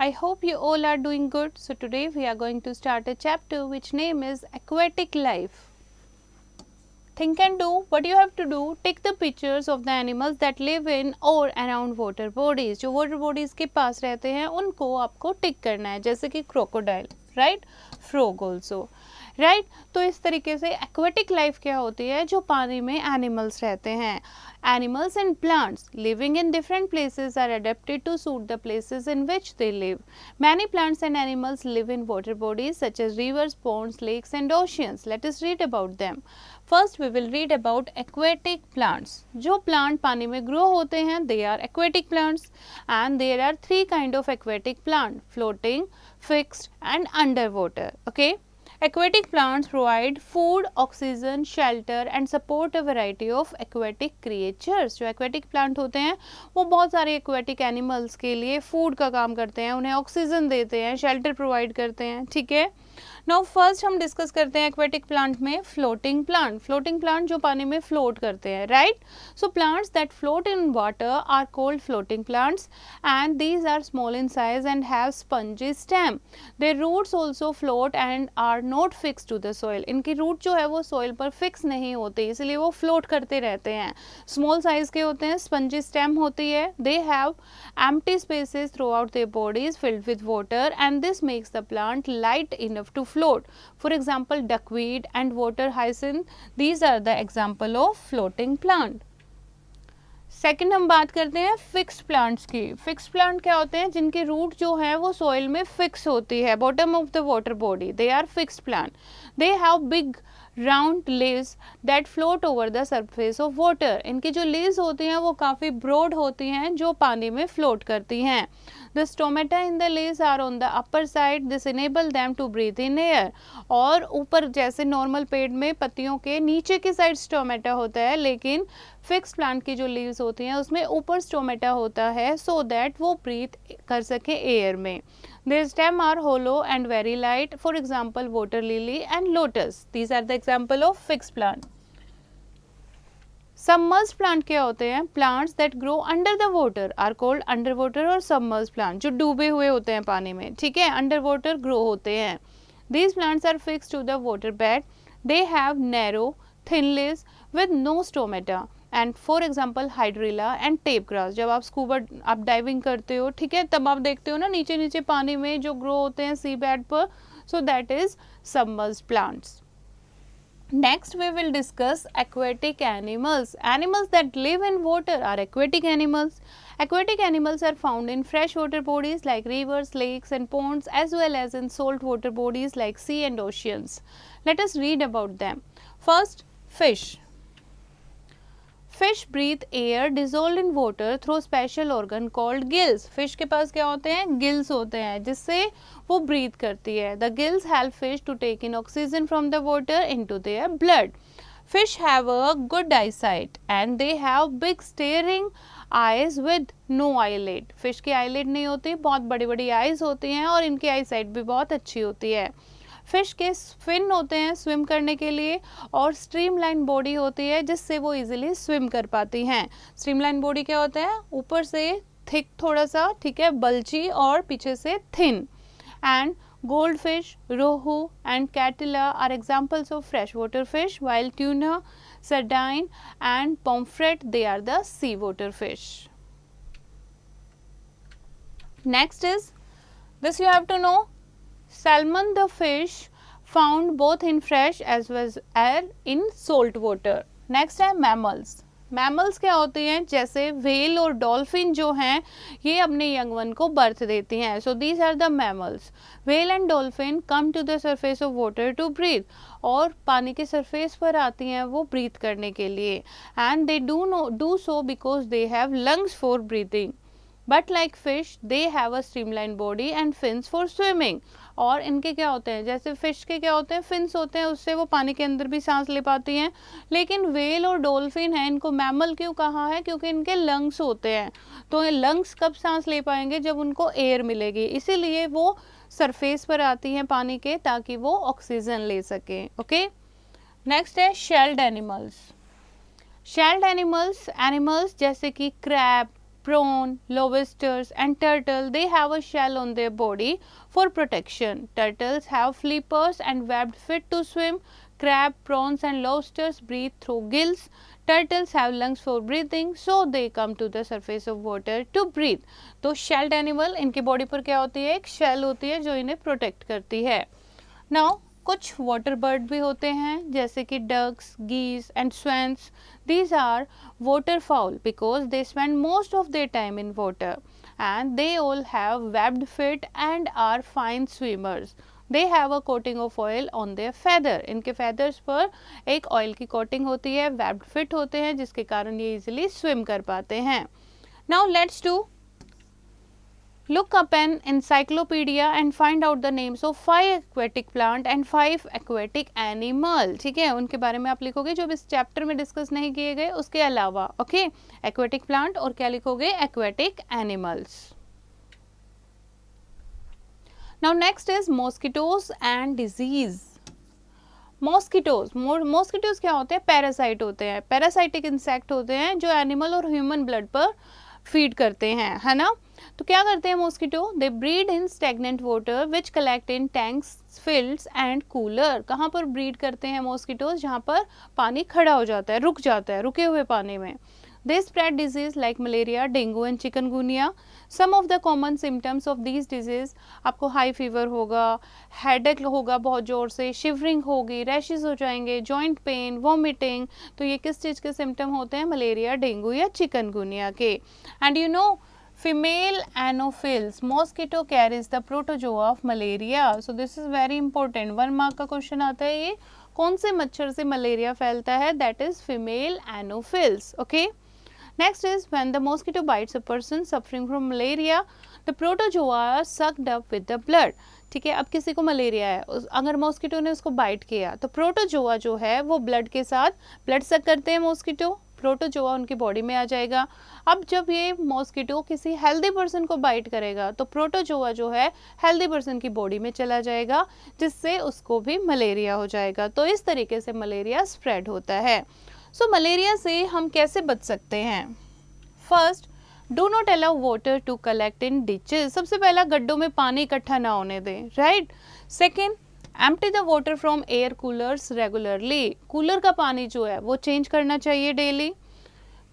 I hope you all are doing good. So today we are going to start a chapter which name is Aquatic Life. Think and do. What you have to do, take the pictures of the animals that live in or around water bodies. जो water bodies के पास रहते हैं उनको आपको टिक करना है, जैसे कि crocodile, right? Frog also. Right तो इस तरीके से एक्वेटिक लाइफ क्या होती है, जो पानी में एनिमल्स रहते हैं. Animals and plants living in different places are adapted to suit the places in which they live. Many plants and animals live in water bodies such as rivers, ponds, lakes and oceans. Let us read about them. First we will read about aquatic plants. जो plant पानी में grow होते हैं, they are aquatic plants, and there are three kind of aquatic plant: floating, fixed and underwater. Okay. Aquatic plants provide food, oxygen, shelter and support a variety of aquatic creatures. जो aquatic plant होते हैं वो बहुत सारे aquatic animals के लिए food का काम करते हैं, उन्हें ऑक्सीजन देते हैं, shelter provide करते हैं. ठीक है. नाउ फर्स्ट हम डिस्कस करते हैं एक्वेटिक प्लांट में फ्लोटिंग प्लांट. फ्लोटिंग प्लांट जो पानी में फ्लोट करते हैं, right. So plants that float in water are called floating plants and these are small in size and have spongy stem. Their roots also float and are not fix to the soil. इनकी root जो है वो soil पर fix नहीं होती, इसलिए वो float करते रहते हैं. स्मॉल साइज के होते हैं, स्पंजी स्टेम होती है. They have empty spaces throughout their bodies filled with water and this makes the plant light enough to float. For example, duckweed and water hyacinth, these are the example of floating plant. Second हम बात करते हैं fixed plants की. Fixed plant क्या होते हैं, जिनकी root जो है वो सॉइल में फिक्स होती है, bottom of the water body. They are fixed plant. They have big round leaves that float over the surface of water. इनकी जो लीव्स होती हैं वो काफ़ी ब्रॉड होती हैं, जो पानी में फ्लोट करती हैं. The stomata in the leaves are on the upper side. This enable them to breathe in air. और ऊपर जैसे नॉर्मल पेड़ में पत्तियों के नीचे की साइड स्टोमेटा होता है, लेकिन फिक्स प्लांट की जो लीव्स होती हैं उसमें ऊपर स्टोमेटा होता है, सो दैट वो ब्रीथ कर सके एयर में. Their stem are hollow and very light. For example, water lily and lotus. These are the example of fixed plant. Submerge plant क्या होते हैं, plants that grow under the water are called under water और submerge plant. जो डूबे हुए होते हैं पानी में, ठीक है, अंडर वाटर ग्रो होते हैं. These plants are fix to the water bed. They have narrow thin leaves with no stomata and for example hydrilla and tape grass. जब आप स्कूबा आप डाइविंग करते हो, ठीक है, तब आप देखते हो ना नीचे नीचे पानी में जो ग्रो होते हैं सी बेड पर, so that is submerge plants. Next we will discuss aquatic animals. Animals that live in water are aquatic animals. Aquatic animals are found in freshwater bodies like rivers, lakes and ponds, as well as in saltwater bodies like sea and oceans. Let us read about them. First, fish. Fish breathe air dissolved in water through special organ called gills. Fish के पास क्या होते हैं, gills होते हैं, जिससे वो breathe करती है. The gills help fish to take in oxygen from the water into their blood. Fish have a good eyesight and they have big staring eyes with no eyelid. Fish की eyelid नहीं होती, बहुत बड़ी बड़ी eyes होती हैं और इनकी eyesight भी बहुत अच्छी होती है. फिश के फिन होते हैं स्विम करने के लिए और स्ट्रीमलाइन बॉडी होती है, जिससे वो इजीली स्विम कर पाती हैं. स्ट्रीमलाइन बॉडी क्या होता है, ऊपर से थिक थोड़ा सा, ठीक है, बल्जी, और पीछे से thin. And gold fish, rohu and catla are examples of fresh water fish, while tuna, sardine and pomfret, they are the sea water fish. Next is this, you have to know, salmon the fish found both in fresh as well as in salt water. Next है mammals. Mammals क्या होती हैं, जैसे whale और dolphin जो हैं ये अपने यंग वन को बर्थ देती हैं. So these are the mammals. Whale and dolphin come to the surface of water to breathe. और पानी के सरफेस पर आती हैं वो ब्रीथ करने के लिए. And they do so because they have lungs for breathing. But like fish they have a streamline body and fins for swimming. और इनके क्या होते हैं, जैसे फिश के क्या होते हैं, फिन्स होते हैं, उससे वो पानी के अंदर भी सांस ले पाती हैं. लेकिन व्हेल और डॉल्फिन है, इनको मैमल क्यों कहा है, क्योंकि इनके लंग्स होते हैं. तो ये लंग्स कब सांस ले पाएंगे, जब उनको एयर मिलेगी, इसीलिए वो सरफेस पर आती हैं पानी के, ताकि वो ऑक्सीजन ले सकें. ओके. नेक्स्ट है शेल्ड एनिमल्स. शेल्ड एनिमल्स जैसे कि crab, prawn, lobsters and turtle, they have a shell on their body for protection. Turtles have flippers and webbed feet to swim. Crab, prawns and lobsters breathe through gills. Turtles have lungs for breathing, so they come to the surface of water to breathe. तो shelled animal, इनकी body पर क्या होती है, एक shell होती है जो इन्हें प्रोटेक्ट करती है. Now कुछ वाटर बर्ड भी होते हैं जैसे कि डक्स, गीस and स्वैन्स. These are waterfowl because they spend most of their time in water and they all have webbed feet and are fine swimmers. They have a coating of oil on their feather. इनके feathers पर एक oil की coating होती है, webbed feet होते हैं जिसके कारण ये easily swim कर पाते हैं. Now let's do look up an encyclopedia and find out the names of 5 aquatic plant and 5 aquatic animal. ठीक है, उनके बारे में आप लिखोगे जो इस चैप्टर में डिस्कस नहीं किए गए उसके अलावा. ओके, एक्वेटिक प्लांट और क्या लिखोगे, aquatic animals. Now next is mosquitoes and disease. Mosquitoes क्या होते हैं, पैरासाइट होते हैं. पैरासाइटिक इंसेक्ट होते हैं जो एनिमल और ह्यूमन ब्लड पर फीड करते हैं, है ना. तो क्या करते हैं mosquito, they breed in stagnant water which collect in tanks, fields and cooler. कहाँ पर ब्रीड करते हैं मॉस्किटोज, जहाँ पर पानी खड़ा हो जाता है, रुक जाता है, रुके हुए पानी में. They spread disease like malaria, dengue and chikungunya. Some of the common symptoms of these disease, आपको हाई फीवर होगा, हेडेक होगा बहुत ज़ोर से, शिवरिंग होगी, रैशेज हो जाएंगे, जॉइंट पेन, वॉमिटिंग. तो ये किस चीज़ के सिम्टम होते हैं, मलेरिया, डेंगू या चिकनगुनिया के. And you know female anopheles mosquito carries the protozoa of malaria. So this is very important. 1 mark का क्वेश्चन आता है, ये कौन से मच्छर से मलेरिया फैलता है, that is female anopheles. Okay, next is when the mosquito bites a person suffering from malaria, the protozoa are sucked up with the blood. ठीक है, अब किसी को मलेरिया है, अगर मॉस्किटो ने उसको बाइट किया तो प्रोटोजोआ जो है वो ब्लड के साथ, ब्लड सक करते हैं मॉस्किटो, प्रोटोजोआ उनकी बॉडी में आ जाएगा. अब जब ये मॉस्किटो किसी हेल्दी पर्सन को बाइट करेगा तो प्रोटोजोआ जो है हेल्दी पर्सन की बॉडी में चला जाएगा जिससे उसको भी मलेरिया हो जाएगा. तो इस तरीके से मलेरिया स्प्रेड होता है. सो मलेरिया से हम कैसे बच सकते हैं. First, do not allow water to collect in ditches. सबसे पहला, गड्ढों में पानी इकट्ठा ना होने दें, right. Second, empty the water from air coolers regularly. Cooler का पानी जो है वो चेंज करना चाहिए daily.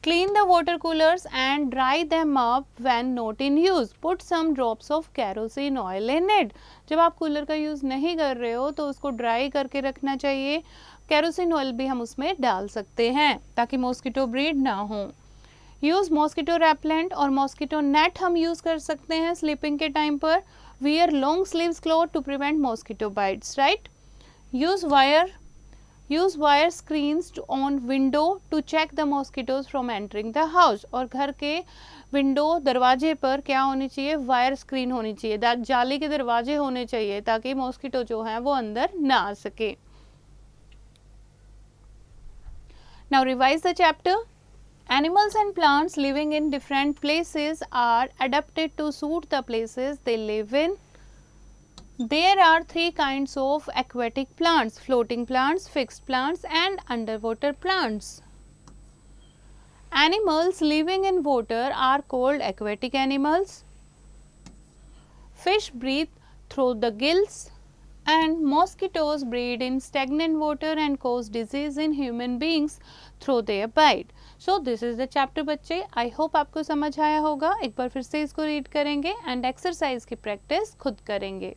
Clean the water coolers and dry them up when not in use. Put some drops of kerosene oil in it. जब आप cooler का यूज़ नहीं कर रहे हो तो उसको ड्राई करके रखना चाहिए. केरोसिन ऑयल भी हम उसमें डाल सकते हैं ताकि मॉस्किटो ब्रीड ना हो. यूज़ मॉस्किटो रेपेलेंट और मॉस्किटो नेट हम यूज़ कर सकते हैं स्लीपिंग के टाइम पर. Wear long sleeves cloth to prevent mosquito bites, right? Use wire screens on window to check the mosquitoes from entering the house. और घर के विंडो, दरवाजे पर क्या होनी चाहिए, वायर स्क्रीन होनी चाहिए, जाली के दरवाजे होने चाहिए ताकि मॉस्किटो जो है वो अंदर ना आ सके. Now revise the chapter. Animals and plants living in different places are adapted to suit the places they live in. There are 3 kinds of aquatic plants: floating plants, fixed plants and underwater plants. Animals living in water are called aquatic animals. Fish breathe through the gills and mosquitoes breed in stagnant water and cause disease in human beings through their bite. So this is the chapter बच्चे. I hope आपको समझ आया होगा. एक बार फिर से इसको read करेंगे एंड एक्सरसाइज की प्रैक्टिस खुद करेंगे.